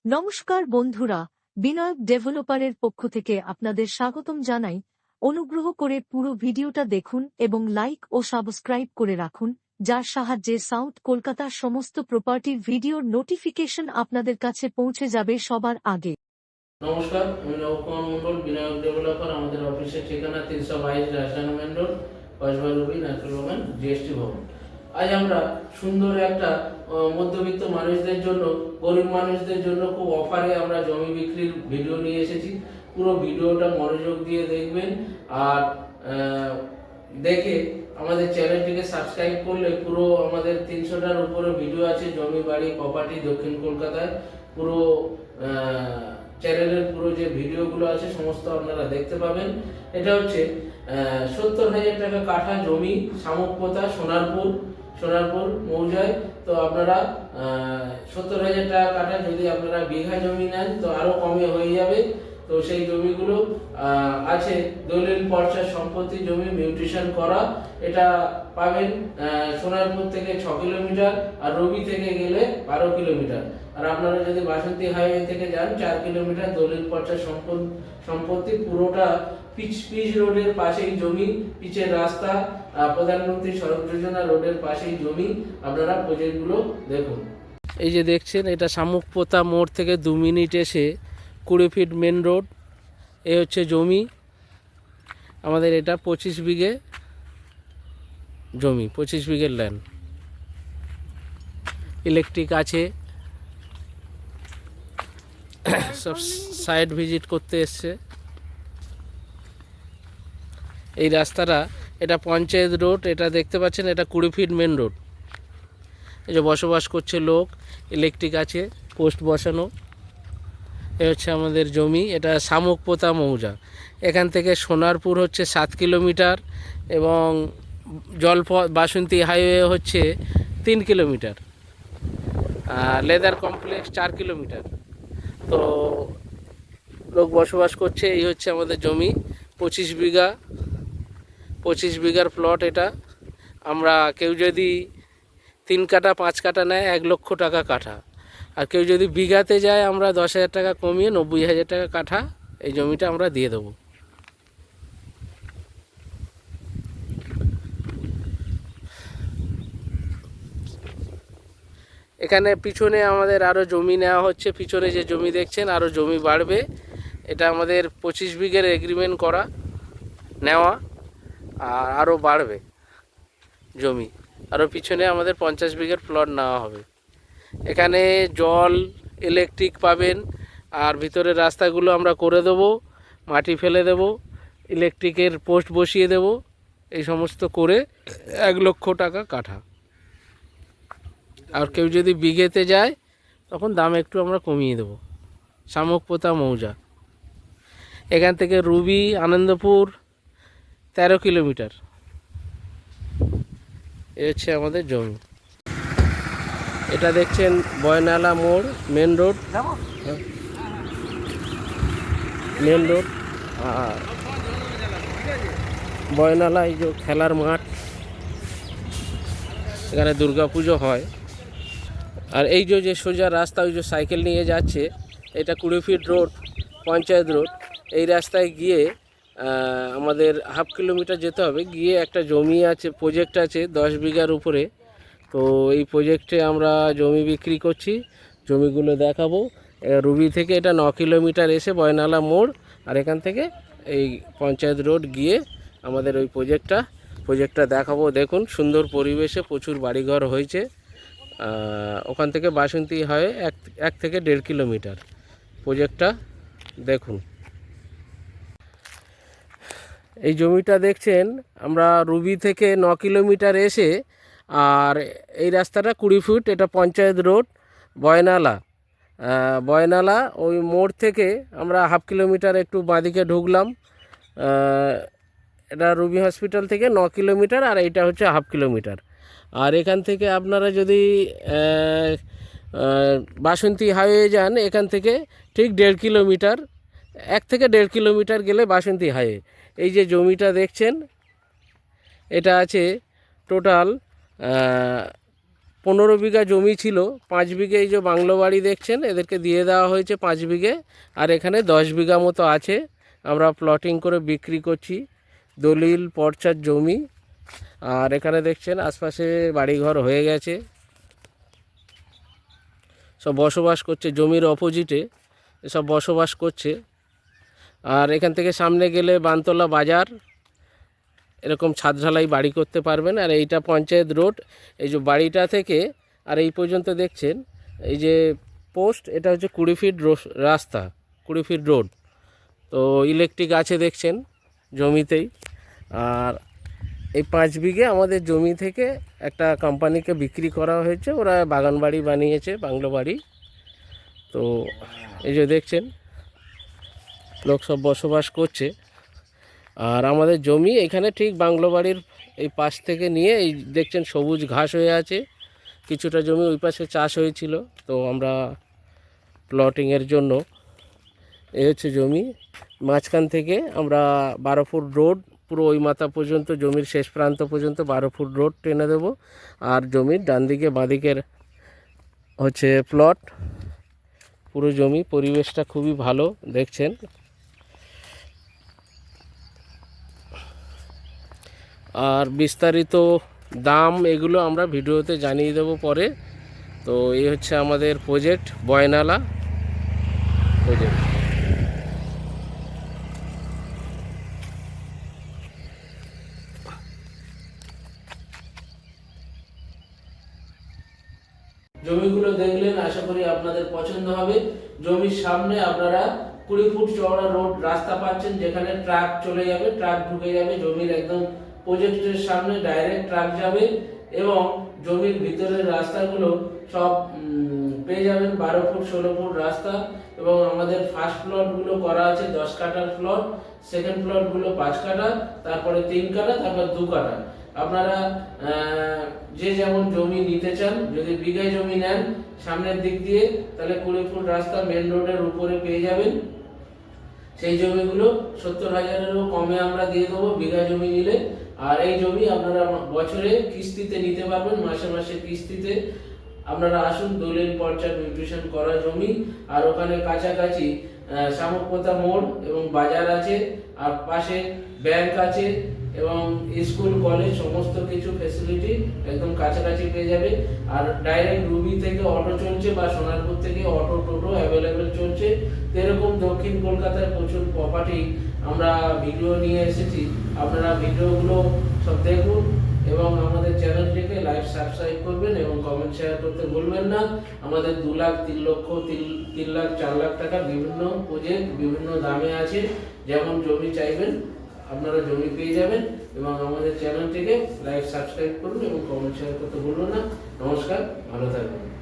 নমস্কার বন্ধুরা, বিনায়ক ডেভেলপারের পক্ষ থেকে আপনাদের স্বাগতম জানাই। অনুগ্রহ করে পুরো ভিডিওটা দেখুন এবং লাইক ও সাবস্ক্রাইব করে রাখুন, যার সাহায্যে সাউথ কলকাতার সমস্ত প্রপার্টির ভিডিওর নোটিফিকেশন আপনাদের কাছে পৌঁছে যাবে সবার আগে। নমস্কার, আমি নবকুমার মন্ডল, বিনায়ক ডেভেলপার। আমাদের অফিসের ঠিকানা 322 রাজধানী মেন রোড, কসবা রবি, নাট্যভবন, জিএসটি ভবন। আজ আমরা সুন্দর একটা মধ্যবিত্ত মানুষদের জন্য, গরিব মানুষদের জন্য খুব অফারে আমরা জমি বিক্রির ভিডিও নিয়ে এসেছি। পুরো ভিডিওটা মনোযোগ দিয়ে দেখবেন আর দেখে আমাদের চ্যানেলটিকে সাবস্ক্রাইব করলে পুরো আমাদের 300টার উপরে ভিডিও আছে জমি, বাড়ি, প্রপার্টি দক্ষিণ কলকাতায়। পুরো চ্যানেলের পুরো যে ভিডিওগুলো আছে সমস্ত আপনারা দেখতে পাবেন। এটা হচ্ছে 70,000 টাকা কাঠা জমি, শামুকপোতা, সোনারপুর মৌজায়। তো আপনারা 70,000 টাকা কাঠা, যদি আপনারা বিঘা জমি নেন তো আরো কমে হয়ে যাবে। তো সেই জমিগুলো আছে দলিল পর্চা সম্পত্তি জমি, মিউটেশন করা। এটা পাবেন সোনারপুর থেকে 6 কিলোমিটার আর রবি থেকে গেলে 12 কিলোমিটার। আর আপনারা যদি বাসন্তী হাইওয়ে থেকে যান 4 কিলোমিটার, দলিল পর্চা সম্পত্তি। পুরোটা পিচ রোডের পাশেই জমি, পিচের রাস্তা, প্রধানমন্ত্রী সড়ক যোজনা রোডের পাশেই জমি। আপনারা প্রজেক্টগুলো দেখুন। এই যে দেখছেন, এটা শামুকপোতা মোড় থেকে 2 মিনিট এসে 20 ফিট মেন রোড। এ হচ্ছে জমি আমাদের। এটা 25 বিঘে জমি, 25 বিঘের ল্যান্ড। ইলেকট্রিক আছে, সব সাইট ভিজিট করতে এসছে। এই রাস্তাটা, এটা পঞ্চায়েত রোড। এটা দেখতে পাচ্ছেন, এটা 20 ফিট মেন রোড। এই যে বসবাস করছে লোক, ইলেকট্রিক আছে, পোস্ট বসানো। এ হচ্ছে আমাদের জমি। এটা শামুকপোতা মৌজা। এখান থেকে সোনারপুর হচ্ছে 7 কিলোমিটার এবং বাসন্তী হাইওয়ে হচ্ছে 3 কিলোমিটার, লেদার কমপ্লেক্স 4 কিলোমিটার। তো লোক বসবাস করছে। এই হচ্ছে আমাদের জমি, 25 বিঘার প্লট। এটা আমরা কেউ যদি 3 কাঠা 5 কাঠা নেয় 1 লক্ষ টাকা কাঠা। আর কেউ যদি বিঘাতে যায় আমরা 10,000 টাকা কমিয়ে 90,000 টাকা কাঠা এই জমিটা আমরা দিয়ে দেবো। এখানে পিছনে আমাদের আরও জমি নেওয়া হচ্ছে। পিছনে যে জমি দেখছেন আরও জমি বাড়বে। এটা আমাদের 25 বিঘের এগ্রিমেন্ট করা, নেওয়া, আর আরও বাড়বে জমি। আরও পিছনে আমাদের 50 বিঘের প্লট নেওয়া হবে। এখানে জল, ইলেকট্রিক পাবেন। আর ভিতরের রাস্তাগুলো আমরা করে দেবো, মাটি ফেলে দেব, ইলেকট্রিকের পোস্ট বসিয়ে দেব। এই সমস্ত করে 1 লক্ষ টাকা কাঠা। আর কেউ যদি বিঘেতে যায় তখন দাম একটু আমরা কমিয়ে দেব। শামুকপোতা মৌজা। এখান থেকে রুবি, আনন্দপুর 13 কিলোমিটার। এ হচ্ছে আমাদের জমি। এটা দেখছেন বয়নালা মোড়, মেন রোড। আর বয়নালা এই যে খেলার মাঠ, এখানে দুর্গাপুজো হয়। আর এই যে সোজা রাস্তা, ওই যে সাইকেল নিয়ে যাচ্ছে, এটা 20 ফিট রোড, পঞ্চায়েত রোড। এই রাস্তায় গিয়ে আমাদের 1/2 কিলোমিটার যেতে হবে। গিয়ে একটা জমি আছে, প্রজেক্ট আছে 10 বিঘার উপরে। তো এই প্রজেক্টে আমরা জমি বিক্রি করছি, জমিগুলো দেখাবো। রুবি থেকে এটা 9 কিলোমিটার এসে বয়নালা মোড়, আর এখান থেকে এই পঞ্চায়েত রোড গিয়ে আমাদের ওই প্রজেক্টটা দেখাবো। দেখুন সুন্দর পরিবেশে, প্রচুর বাড়িঘর হয়েছে। ওখান থেকে বাসন্তী হয় 1 থেকে 1.5 কিলোমিটার। প্রজেক্টটা দেখুন। এই জমিটা দেখছেন আমরা রুবি থেকে 9 কিলোমিটার এসে, আর এই রাস্তাটা 20 ফুট। এটা পঞ্চায়েত রোড, বয়নালা। ওই মোড় থেকে আমরা 1/2 কিলোমিটার একটু বাঁদিকে ঢুকলাম। এটা রুবি হসপিটাল থেকে 9 কিলোমিটার, আর এইটা হচ্ছে 1/2 কিলোমিটার। আর এখান থেকে আপনারা যদি বাসন্তী হাইওয়ে যান, এখান থেকে ঠিক 1.5 কিলোমিটার, 1 থেকে 1.5 কিলোমিটার গেলে বাসন্তী হাইওয়ে। এই যে জমিটা দেখছেন, এটা আছে টোটাল 15 বিঘা জমি ছিল, 5 বিঘে এই যে বাংলো বাড়ি দেখছেন এদেরকে দিয়ে দেওয়া হয়েছে 5 বিঘে, আর এখানে 10 বিঘা মতো আছে, আমরা প্লটিং করে বিক্রি করছি, দলিল পর্চার জমি। আর এখানে দেখছেন আশপাশে বাড়িঘর হয়ে গেছে, সব বসবাস করছে, জমির অপোজিটে সব বসবাস করছে। আর এখান থেকে সামনে গেলে বানতলা বাজার, এরকম ছাদ ঢালাই বাড়ি করতে পারবেন। আর এইটা পঞ্চায়েত রোড, এই যে বাড়িটা থেকে আর এই পর্যন্ত দেখছেন এই যে পোস্ট, এটা হচ্ছে 20 ফিট রাস্তা, 20 ফিট রোড। তো ইলেকট্রিক আছে দেখছেন জমিতেই। আর এই 5 বিঘে আমাদের জমি থেকে একটা কোম্পানিকে বিক্রি করা হয়েছে, ওরা বাগান বাড়ি বানিয়েছে, বাংলো বাড়ি। তো এই যে দেখছেন লোক সব বসবাস করছে। আর আমাদের জমি এখানে ঠিক বাংলো বাড়ির এই পাশ থেকে নিয়ে এই দেখছেন সবুজ ঘাস হয়ে আছে, কিছুটা জমি ওই পাশে চাষ হয়েছিল, তো আমরা প্লটিংয়ের জন্য এই হচ্ছে জমি। মাঝখান থেকে আমরা 12 ফুট রোড পুরো ওই মাথা পর্যন্ত, জমির শেষ প্রান্ত পর্যন্ত 12 ফুট রোড টেনে দেব। আর জমির ডান দিকে বাঁ দিকের হচ্ছে প্লট, পুরো জমি, পরিবেশটা খুবই ভালো দেখছেন। আর বিস্তারিত দাম এগুলো আমরা ভিডিওতে জানিয়ে দেব পরে। তো এই হচ্ছে আমাদের প্রজেক্ট, বয়নালা প্রজেক্ট। জমিগুলো দেখলেন, আশা করি আপনাদের পছন্দ হবে। জমির সামনে আপনারা 20 ফুট চওড়া রোড রাস্তা পাচ্ছেন, যেখানে ট্রাক চলে যাবে, ট্রাক ঢুকে যাবে জমির একদম প্রজেক্টের সামনে, ডাইরেক্ট ট্রাক যাবে। এবং জমির ভিতরের রাস্তাগুলো সব পেয়ে যাবেন 12 ফুট 16 ফুট রাস্তা। এবং আমাদের ফার্স্ট প্লটগুলো করা আছে 10 কাঠার প্লট, সেকেন্ড প্লটগুলো 5 কাঠা, তারপরে 3 কাঠা, তারপর 2 কাঠা। আপনারা যে যেমন জমি নিতে চান, যদি বিঘায় জমি নেন সামনের দিক দিয়ে, তাহলে 20 ফুট রাস্তা মেন রোডের উপরে পেয়ে যাবেন। সেই জমিগুলো 70,000-এরও কমে আমরা দিয়ে দেবো বিঘা জমি নিলে। আর এই জমি আপনারা বছরে কিস্তিতে নিতে পারবেন, মাসে মাসে কিস্তিতে। আপনারা আসুন, দলিল পর্চা নিউট্রিশন করা জমি। আর ওখানে কাছাকাছি শামুকপোতা মোড় এবং বাজার আছে, আর পাশে ব্যাংক আছে এবং স্কুল কলেজ সমস্ত কিছু ফ্যাসিলিটি একদম কাছাকাছি পেয়ে যাবে। আর ডাইরেক্ট রুবি থেকে অটো চলছে বা সোনারপুর থেকে অটো টোটো অ্যাভেলেবেল চলছে। তো এরকম দক্ষিণ কলকাতায় প্রচুর প্রপার্টি আমরা ভিডিও নিয়ে এসেছি, আপনারা ভিডিওগুলো সব দেখুন এবং আমাদের চ্যানেলটিকে লাইক সাবস্ক্রাইব করবেন এবং কমেন্ট শেয়ার করতে ভুলবেন না। আমাদের 2 লাখ 3 লক্ষ 3 লাখ 4 লাখ টাকা বিভিন্ন প্রজেক্ট বিভিন্ন দামে আছে, যেমন জমি চাইবেন আপনারা জমি পেয়ে যাবেন। এবং আমাদের চ্যানেলটিকে লাইক সাবস্ক্রাইব করুন এবং কমেন্ট শেয়ার করতে ভুলবেন না। নমস্কার, ভালো থাকবেন।